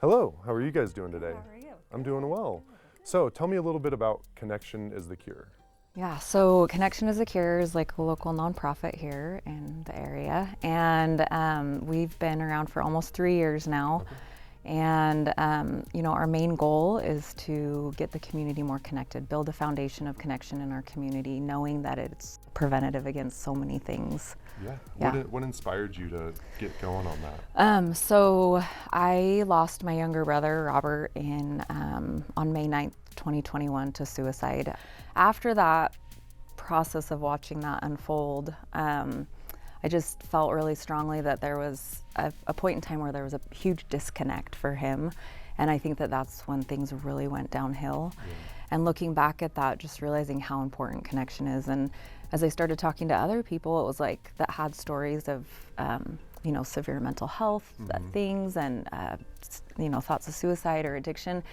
Hello, how are you guys doing today? How are you? I'm doing well. So tell me a little bit about Connection is the Cure. Yeah, so Connection is a Cure is like a local nonprofit here in the area, and we've been around for almost 3 years now. Okay. And our main goal is to get the community more connected, build a foundation of connection in our community, knowing that it's preventative against so many things. Yeah. What inspired you to get going on that? So I lost my younger brother, Robert, on May 9th, 2021 to suicide. After that process of watching that unfold, I just felt really strongly that there was a point in time where there was a huge disconnect for him. And I think that that's when things really went downhill. Yeah. And looking back at that, just realizing how important connection is. And as I started talking to other people, it was like that had stories of, severe mental health things and, thoughts of suicide or addiction.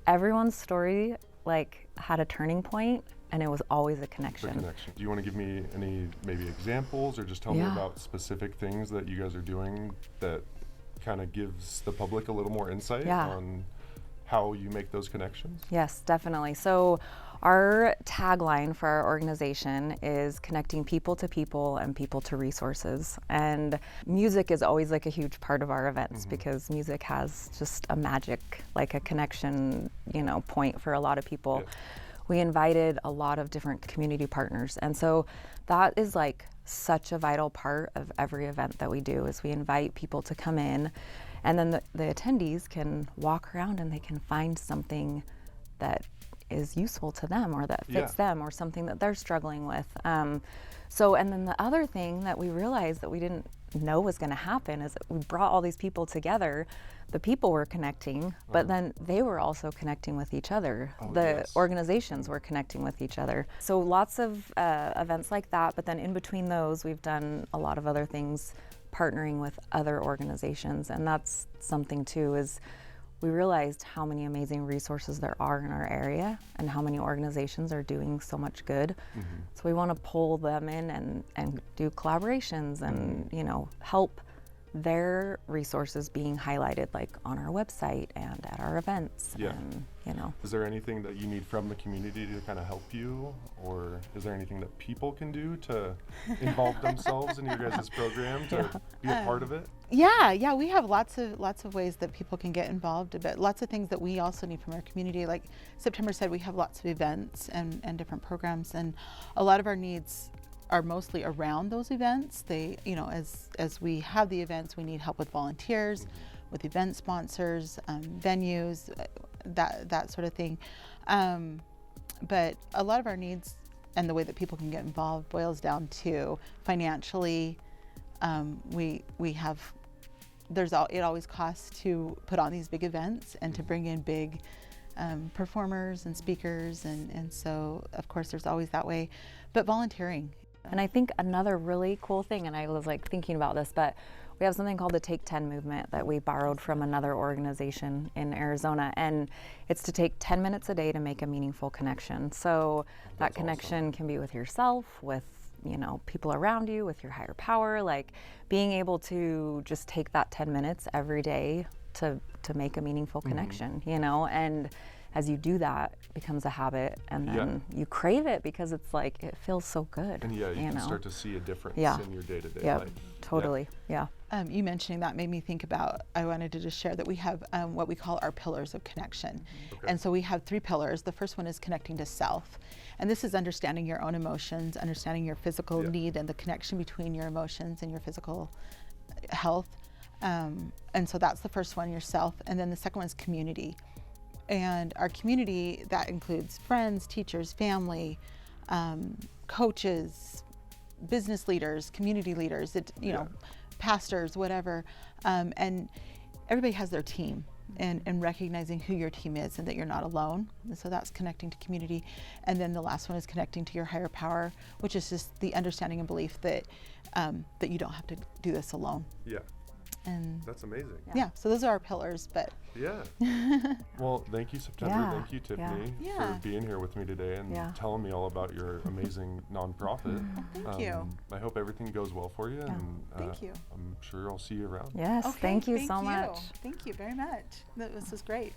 Everyone's story had a turning point, and it was always a connection. Do you want to give me any maybe examples or just tell me about specific things that you guys are doing that kind of gives the public a little more insight on how you make those connections? Yes, definitely. So our tagline for our organization is connecting people to people and people to resources. And music is always like a huge part of our events because music has just a magic, like a connection, point for a lot of people. Yeah. We invited a lot of different community partners. And so that is like such a vital part of every event that we do is we invite people to come in, and then the attendees can walk around and they can find something that is useful to them or that fits them or something that they're struggling with. And then the other thing that we realized that we didn't know was going to happen is that we brought all these people together. The people were connecting, but then they were also connecting with each other. Organizations were connecting with each other. So lots of events like that, but then in between those, we've done a lot of other things partnering with other organizations. And that's something too, is we realized how many amazing resources there are in our area and how many organizations are doing so much good. So we want to pull them in and do collaborations and, help their resources being highlighted like on our website and at our events. Yeah. And, Is there anything that you need from the community to kind of help you, or is there anything that people can do to involve themselves in your guys' program to be a part of it? Yeah, we have lots of ways that people can get involved, but lots of things that we also need from our community. Like September said, we have lots of events and different programs, and a lot of our needs are mostly around those events. They, as we have the events, we need help with volunteers, with event sponsors, venues, that sort of thing. But a lot of our needs and the way that people can get involved boils down to financially. It always costs to put on these big events and to bring in big performers and speakers, and so of course there's always that way. But volunteering. And I think another really cool thing, and I was thinking about this, but we have something called the Take 10 movement that we borrowed from another organization in Arizona, and it's to take 10 minutes a day to make a meaningful connection. So that connection can be with yourself, with people around you, with your higher power, like being able to just take that 10 minutes every day to make a meaningful connection, and as you do that, it becomes a habit, and then you crave it because it's like, it feels so good. And you can start to see a difference in your day-to-day life. Totally, yeah. You mentioning that made me think about, I wanted to just share that we have what we call our pillars of connection. Okay. And so we have 3 pillars. The first one is connecting to self. And this is understanding your own emotions, understanding your physical need and the connection between your emotions and your physical health. And so that's the first one, yourself. And then the second one is community. And our community, that includes friends, teachers, family, coaches, business leaders, community leaders, pastors, whatever. And everybody has their team, and recognizing who your team is and that you're not alone. And so that's connecting to community. And then the last one is connecting to your higher power, which is just the understanding and belief that that you don't have to do this alone. Yeah. And that's amazing. Yeah, so those are our pillars, but yeah. Well, thank you, September. Thank you, Tiffany, for being here with me today and telling me all about your amazing nonprofit. Thank you. I hope everything goes well for you, and thank you. I'm sure I'll see you around. Yes, okay, thank you so much. Thank you very much. This was great.